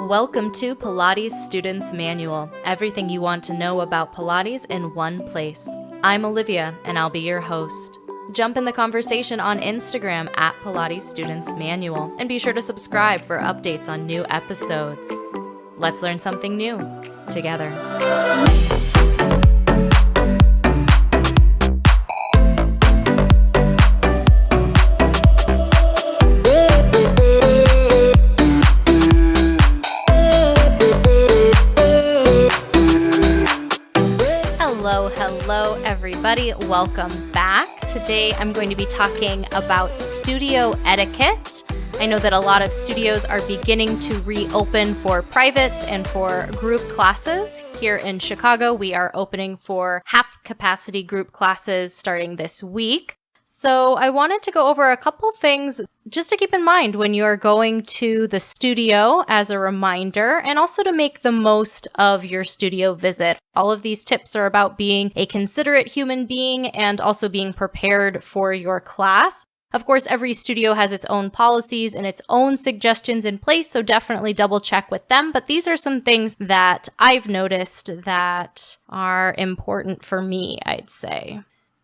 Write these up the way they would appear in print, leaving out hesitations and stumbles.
Welcome to Pilates Student's Manual, everything you want to know about Pilates in one place. I'm Olivia, and I'll be your host. Jump in the conversation on Instagram at Pilates Student's Manual, and be sure to subscribe for updates on new episodes. Let's learn something new together. Hello everybody, welcome back. Today I'm going to be talking about studio etiquette. I know that a lot of studios are beginning to reopen for privates and for group classes. Here in Chicago, we are opening for half capacity group classes starting this week. So I wanted to go over a couple things just to keep in mind when you're going to the studio as a reminder, and also to make the most of your studio visit. All of these tips are about being a considerate human being and also being prepared for your class. Of course, every studio has its own policies and its own suggestions in place, so definitely double check with them. But these are some things that I've noticed that are important for me, I'd say.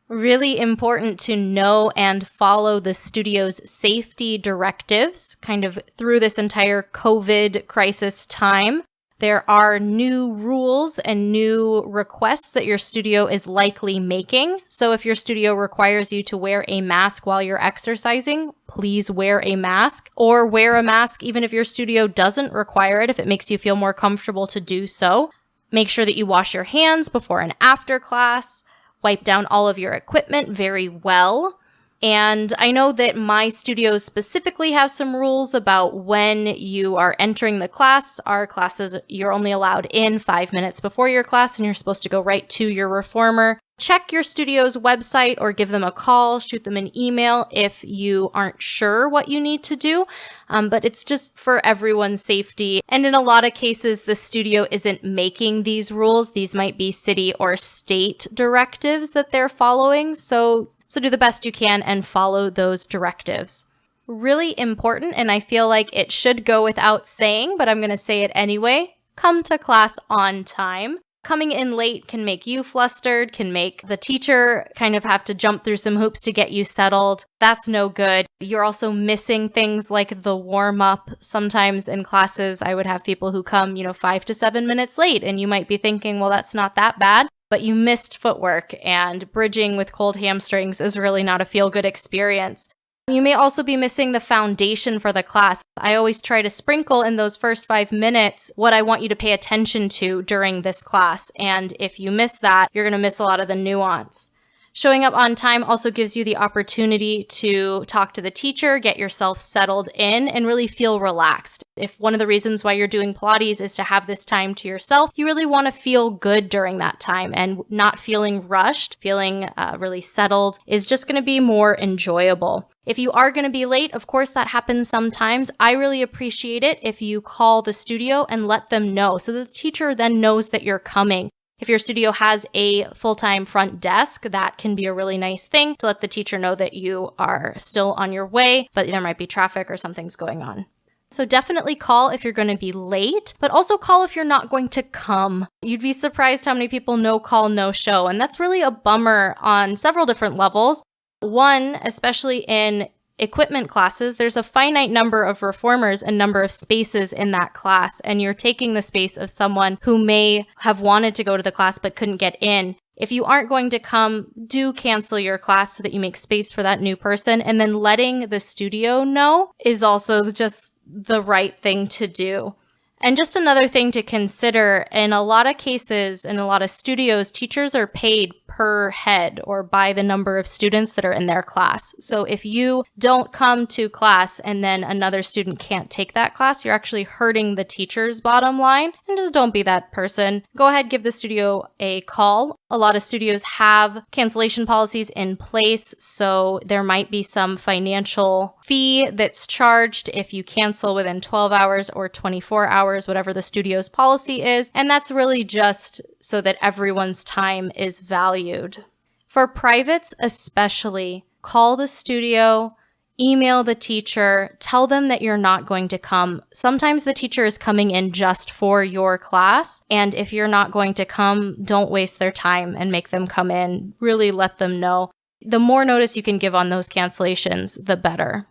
Really important to know and follow the studio's safety directives kind of through this entire COVID crisis time. There are new rules and new requests that your studio is likely making. So if your studio requires you to wear a mask while you're exercising, please wear a mask, or wear a mask even if your studio doesn't require it, if it makes you feel more comfortable to do so. Make sure that you wash your hands before and after class. Wipe down all of your equipment very well. And I know that my studios specifically have some rules about when you are entering the class. Our classes, you're only allowed in 5 minutes before your class, and you're supposed to go right to your reformer. Check your studio's website or give them a call, shoot them an email if you aren't sure what you need to do. But it's just for everyone's safety. And in a lot of cases, the studio isn't making these rules. These might be city or state directives that they're following. So do the best you can and follow those directives. Really important, and I feel like it should go without saying, but I'm going to say it anyway. Come to class on time. Coming in late can make you flustered, can make the teacher kind of have to jump through some hoops to get you settled. That's no good. You're also missing things like the warm-up. Sometimes in classes, I would have people who come, 5 to 7 minutes late, and you might be thinking, well, that's not that bad. But you missed footwork, and bridging with cold hamstrings is really not a feel-good experience. You may also be missing the foundation for the class. I always try to sprinkle in those first 5 minutes what I want you to pay attention to during this class. And if you miss that, you're going to miss a lot of the nuance. Showing up on time also gives you the opportunity to talk to the teacher, get yourself settled in, and really feel relaxed. If one of the reasons why you're doing Pilates is to have this time to yourself, you really want to feel good during that time, and not feeling rushed, feeling really settled is just going to be more enjoyable. If you are going to be late, of course that happens sometimes. I really appreciate it if you call the studio and let them know so that the teacher then knows that you're coming. If your studio has a full-time front desk, that can be a really nice thing to let the teacher know that you are still on your way, but there might be traffic or something's going on. So definitely call if you're going to be late, but also call if you're not going to come. You'd be surprised how many people no call, no show, and that's really a bummer on several different levels. One, especially in equipment classes, there's a finite number of reformers and number of spaces in that class, and you're taking the space of someone who may have wanted to go to the class but couldn't get in. If you aren't going to come, do cancel your class so that you make space for that new person, and then letting the studio know is also just the right thing to do. And just another thing to consider, in a lot of cases, in a lot of studios, teachers are paid per head or by the number of students that are in their class. So if you don't come to class and then another student can't take that class, you're actually hurting the teacher's bottom line. And just don't be that person. Go ahead, give the studio a call. A lot of studios have cancellation policies in place, so there might be some financial fee that's charged if you cancel within 12 hours or 24 hours, whatever the studio's policy is. And that's really just so that everyone's time is valued. For privates especially, call the studio, email the teacher, tell them that you're not going to come. Sometimes the teacher is coming in just for your class, and if you're not going to come, don't waste their time and make them come in. Really let them know. The more notice you can give on those cancellations, the better.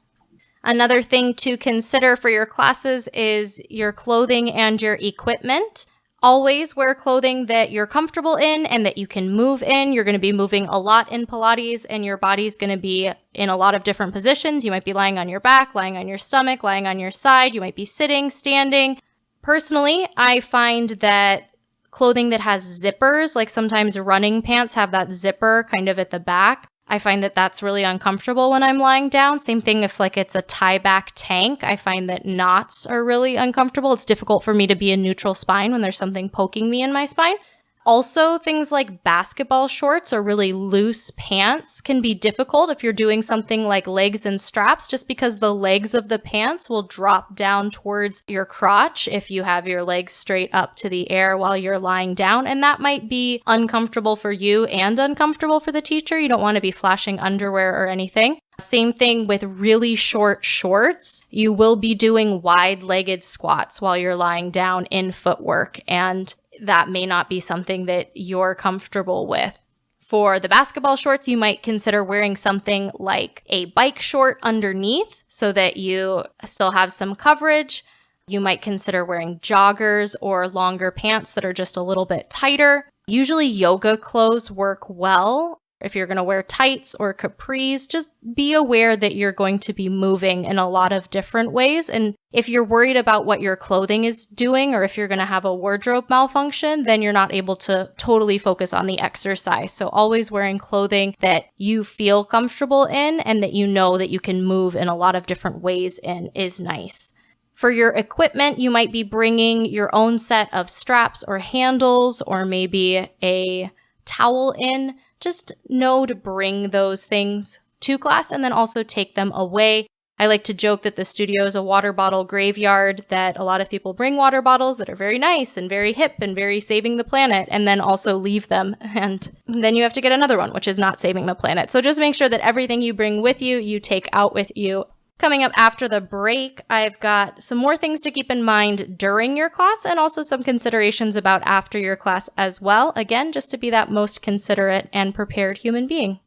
Another thing to consider for your classes is your clothing and your equipment. Always wear clothing that you're comfortable in and that you can move in. You're going to be moving a lot in Pilates, and your body's going to be in a lot of different positions. You might be lying on your back, lying on your stomach, lying on your side. You might be sitting, standing. Personally, I find that clothing that has zippers, like sometimes running pants have that zipper kind of at the back, I find that that's really uncomfortable when I'm lying down. Same thing if like it's a tie back tank. I find that knots are really uncomfortable. It's difficult for me to be in neutral spine when there's something poking me in my spine. Also, things like basketball shorts or really loose pants can be difficult if you're doing something like legs and straps, just because the legs of the pants will drop down towards your crotch if you have your legs straight up to the air while you're lying down. And that might be uncomfortable for you and uncomfortable for the teacher. You don't want to be flashing underwear or anything. Same thing with really short shorts. You will be doing wide-legged squats while you're lying down in footwork, and that may not be something that you're comfortable with. For the basketball shorts, you might consider wearing something like a bike short underneath so that you still have some coverage. You might consider wearing joggers or longer pants that are just a little bit tighter. Usually yoga clothes work well. If you're going to wear tights or capris, just be aware that you're going to be moving in a lot of different ways. And if you're worried about what your clothing is doing, or if you're going to have a wardrobe malfunction, then you're not able to totally focus on the exercise. So always wearing clothing that you feel comfortable in and that you know that you can move in a lot of different ways in is nice. For your equipment, you might be bringing your own set of straps or handles, or maybe a towel in. Just know to bring those things to class and then also take them away. I like to joke that the studio is a water bottle graveyard, that a lot of people bring water bottles that are very nice and very hip and very saving the planet, and then also leave them. And then you have to get another one, which is not saving the planet. So just make sure that everything you bring with you, you take out with you. Coming up after the break, I've got some more things to keep in mind during your class and also some considerations about after your class as well. Again, just to be that most considerate and prepared human being.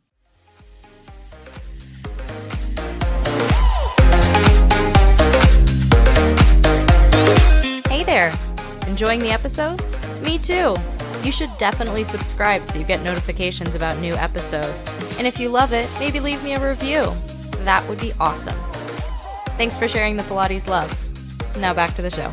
Hey there! Enjoying the episode? Me too! You should definitely subscribe so you get notifications about new episodes. And if you love it, maybe leave me a review. That would be awesome. Thanks for sharing the Pilates love. Now back to the show.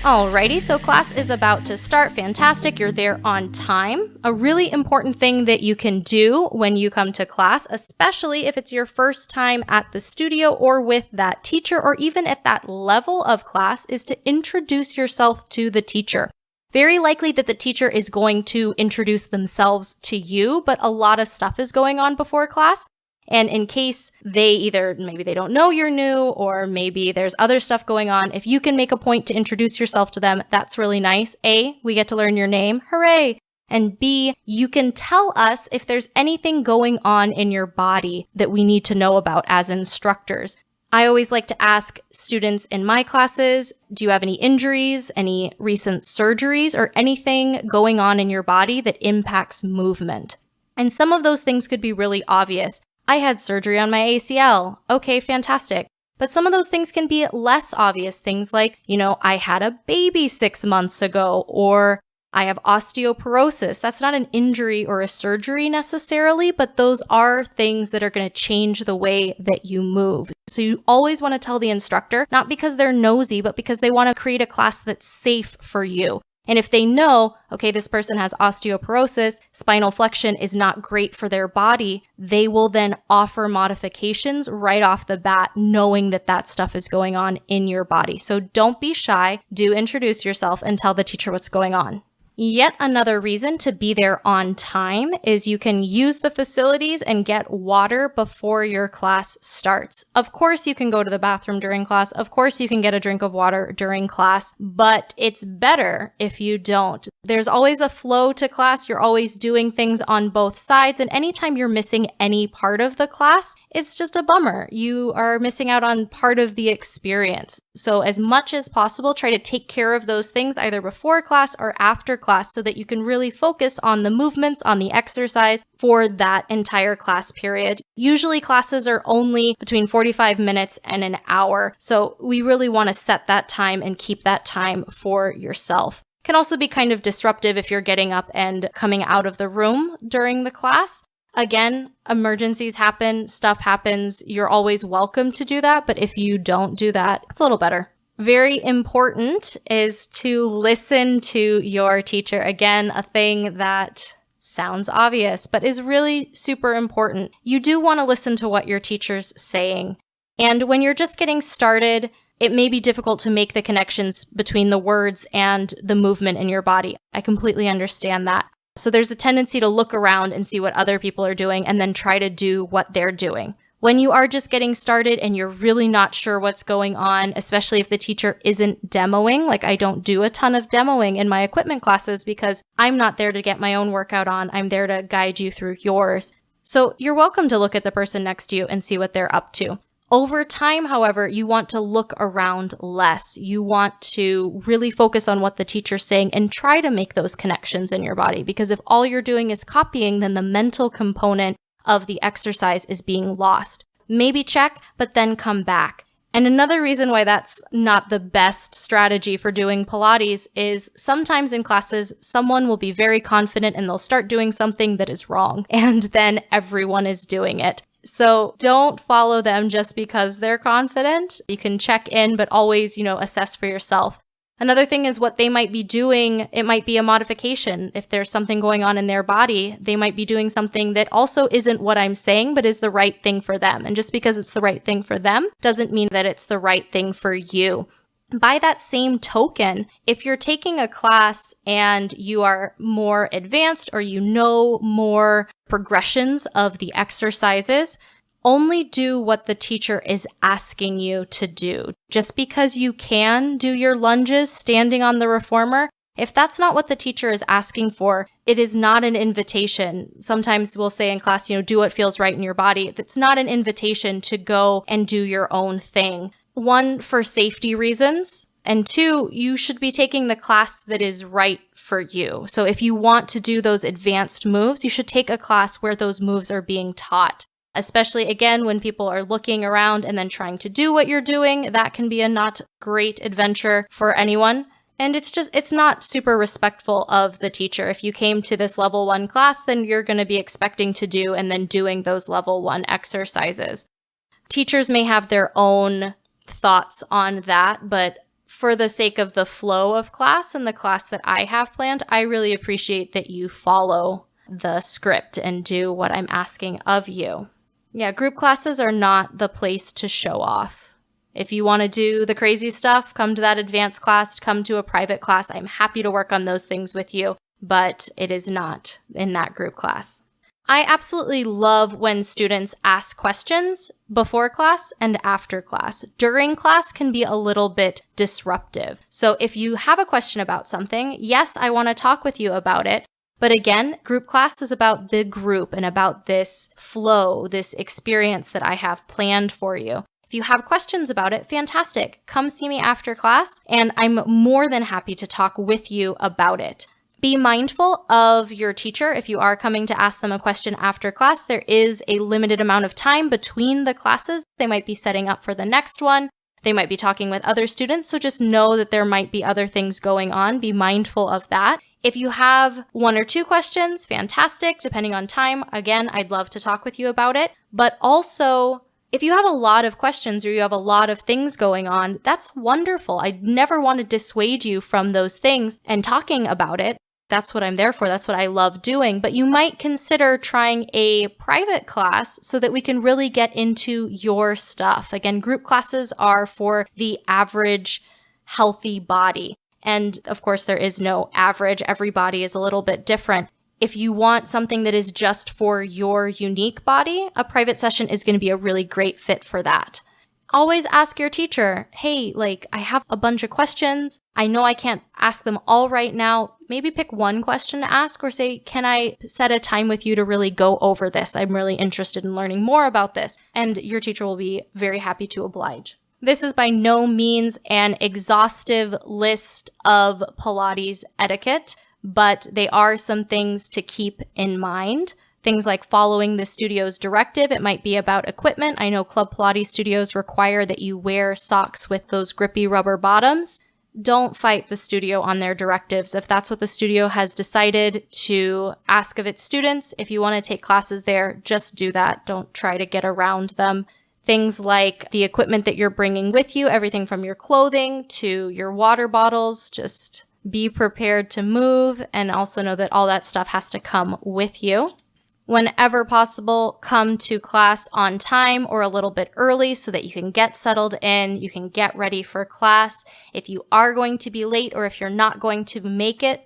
Alrighty, so class is about to start. Fantastic, you're there on time. A really important thing that you can do when you come to class, especially if it's your first time at the studio or with that teacher or even at that level of class, is to introduce yourself to the teacher. Very likely that the teacher is going to introduce themselves to you, but a lot of stuff is going on before class. And in case maybe they don't know you're new, or maybe there's other stuff going on, if you can make a point to introduce yourself to them, that's really nice. A, we get to learn your name. Hooray! And B, you can tell us if there's anything going on in your body that we need to know about as instructors. I always like to ask students in my classes, do you have any injuries, any recent surgeries, or anything going on in your body that impacts movement? And some of those things could be really obvious. I had surgery on my ACL. Okay, fantastic. But some of those things can be less obvious. Things like, I had a baby 6 months ago, or I have osteoporosis. That's not an injury or a surgery necessarily, but those are things that are going to change the way that you move. So you always want to tell the instructor, not because they're nosy, but because they want to create a class that's safe for you. And if they know, okay, this person has osteoporosis, spinal flexion is not great for their body, they will then offer modifications right off the bat, knowing that that stuff is going on in your body. So don't be shy. Do introduce yourself and tell the teacher what's going on. Yet another reason to be there on time is you can use the facilities and get water before your class starts. Of course, you can go to the bathroom during class. Of course, you can get a drink of water during class, but it's better if you don't. There's always a flow to class. You're always doing things on both sides. And anytime you're missing any part of the class, it's just a bummer. You are missing out on part of the experience. So as much as possible, try to take care of those things either before class or after class so that you can really focus on the movements, on the exercise for that entire class period. Usually classes are only between 45 minutes and an hour. So we really want to set that time and keep that time for yourself. Can also be kind of disruptive if you're getting up and coming out of the room during the class. Again, emergencies happen, stuff happens. You're always welcome to do that, but if you don't do that, it's a little better. Very important is to listen to your teacher. Again, a thing that sounds obvious, but is really super important. You do want to listen to what your teacher's saying. And when you're just getting started, it may be difficult to make the connections between the words and the movement in your body. I completely understand that. So there's a tendency to look around and see what other people are doing and then try to do what they're doing. When you are just getting started and you're really not sure what's going on, especially if the teacher isn't demoing, like I don't do a ton of demoing in my equipment classes because I'm not there to get my own workout on. I'm there to guide you through yours. So you're welcome to look at the person next to you and see what they're up to. Over time, however, you want to look around less. You want to really focus on what the teacher's saying and try to make those connections in your body, because if all you're doing is copying, then the mental component of the exercise is being lost. Maybe check, but then come back. And another reason why that's not the best strategy for doing Pilates is sometimes in classes, someone will be very confident and they'll start doing something that is wrong, and then everyone is doing it. So don't follow them just because they're confident. You can check in, but always, assess for yourself. Another thing is what they might be doing. It might be a modification. If there's something going on in their body, they might be doing something that also isn't what I'm saying, but is the right thing for them. And just because it's the right thing for them doesn't mean that it's the right thing for you. By that same token, if you're taking a class and you are more advanced or you know more progressions of the exercises, only do what the teacher is asking you to do. Just because you can do your lunges standing on the reformer, if that's not what the teacher is asking for, it is not an invitation. Sometimes we'll say in class, do what feels right in your body. It's not an invitation to go and do your own thing. One, for safety reasons, and two, you should be taking the class that is right for you. So if you want to do those advanced moves, you should take a class where those moves are being taught. Especially, again, when people are looking around and then trying to do what you're doing, that can be a not great adventure for anyone. And it's not super respectful of the teacher. If you came to this level 1 class, then you're going to be expecting to do and then doing those level 1 exercises. Teachers may have their own thoughts on that, but for the sake of the flow of class and the class that I have planned, I really appreciate that you follow the script and do what I'm asking of you. Yeah, group classes are not the place to show off. If you want to do the crazy stuff, come to that advanced class, come to a private class. I'm happy to work on those things with you, but it is not in that group class. I absolutely love when students ask questions before class and after class. During class can be a little bit disruptive. So if you have a question about something, yes, I want to talk with you about it. But again, group class is about the group and about this flow, this experience that I have planned for you. If you have questions about it, fantastic. Come see me after class, and I'm more than happy to talk with you about it. Be mindful of your teacher. If you are coming to ask them a question after class, there is a limited amount of time between the classes. They might be setting up for the next one. They might be talking with other students. So just know that there might be other things going on. Be mindful of that. If you have 1 or 2 questions, fantastic. Depending on time, again, I'd love to talk with you about it. But also, if you have a lot of questions or you have a lot of things going on, that's wonderful. I never want to dissuade you from those things and talking about it. That's what I'm there for. That's what I love doing. But you might consider trying a private class so that we can really get into your stuff. Again, group classes are for the average healthy body. And of course, there is no average. Every body is a little bit different. If you want something that is just for your unique body, a private session is going to be a really great fit for that. Always ask your teacher, hey, I have a bunch of questions. I know I can't ask them all right now. Maybe pick one question to ask or say, can I set a time with you to really go over this? I'm really interested in learning more about this. And your teacher will be very happy to oblige. This is by no means an exhaustive list of Pilates etiquette, but they are some things to keep in mind. Things like following the studio's directive. It might be about equipment. I know Club Pilates studios require that you wear socks with those grippy rubber bottoms. Don't fight the studio on their directives. If that's what the studio has decided to ask of its students, if you want to take classes there, just do that. Don't try to get around them. Things like the equipment that you're bringing with you, everything from your clothing to your water bottles, just be prepared to move and also know that all that stuff has to come with you. Whenever possible, come to class on time or a little bit early so that you can get settled in, you can get ready for class. If you are going to be late or if you're not going to make it,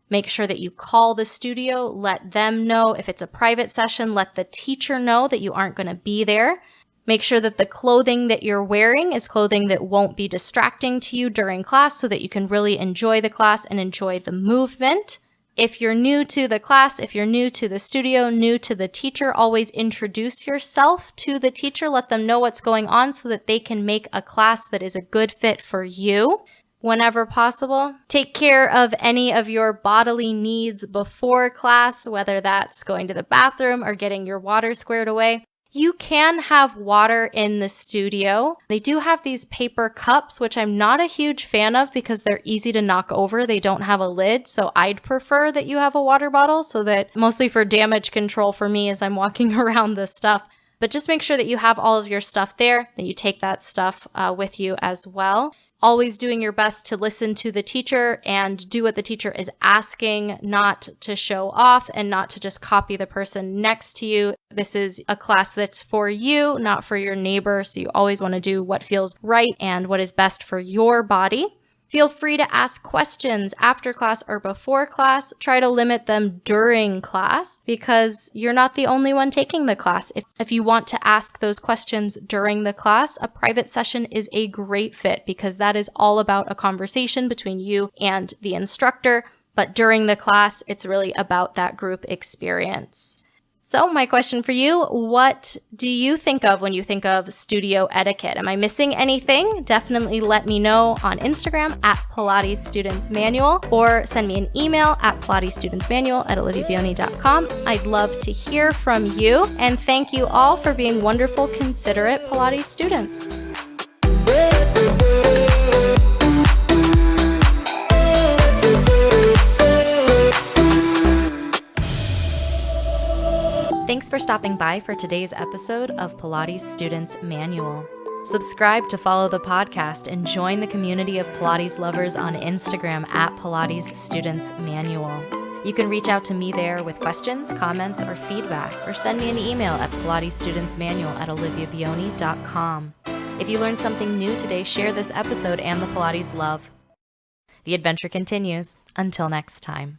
make sure that you call the studio, let them know. If it's a private session, let the teacher know that you aren't going to be there. Make sure that the clothing that you're wearing is clothing that won't be distracting to you during class so that you can really enjoy the class and enjoy the movement. If you're new to the class, if you're new to the studio, new to the teacher, always introduce yourself to the teacher. Let them know what's going on so that they can make a class that is a good fit for you. Whenever possible, take care of any of your bodily needs before class, whether that's going to the bathroom or getting your water squared away. You can have water in the studio. They do have these paper cups, which I'm not a huge fan of because they're easy to knock over. They don't have a lid, so I'd prefer that you have a water bottle so that mostly for damage control for me as I'm walking around this stuff. But just make sure that you have all of your stuff there, that you take that stuff with you as well. Always doing your best to listen to the teacher and do what the teacher is asking, not to show off and not to just copy the person next to you. This is a class that's for you, not for your neighbor. So you always want to do what feels right and what is best for your body. Feel free to ask questions after class or before class. Try to limit them during class because you're not the only one taking the class. If you want to ask those questions during the class, a private session is a great fit because that is all about a conversation between you and the instructor. But during the class, it's really about that group experience. So my question for you, what do you think of when you think of studio etiquette? Am I missing anything? Definitely let me know on Instagram at Pilates Students Manual or send me an email at pilatesstudentsmanual@oliviabioni.com. I'd love to hear from you and thank you all for being wonderful, considerate Pilates students. Thanks for stopping by for today's episode of Pilates Students Manual. Subscribe to follow the podcast and join the community of Pilates lovers on Instagram at Pilates Students Manual. You can reach out to me there with questions, comments, or feedback, or send me an email at pilatesstudentsmanual@oliviabioni.com. If you learned something new today, share this episode and the Pilates love. The adventure continues. Until next time.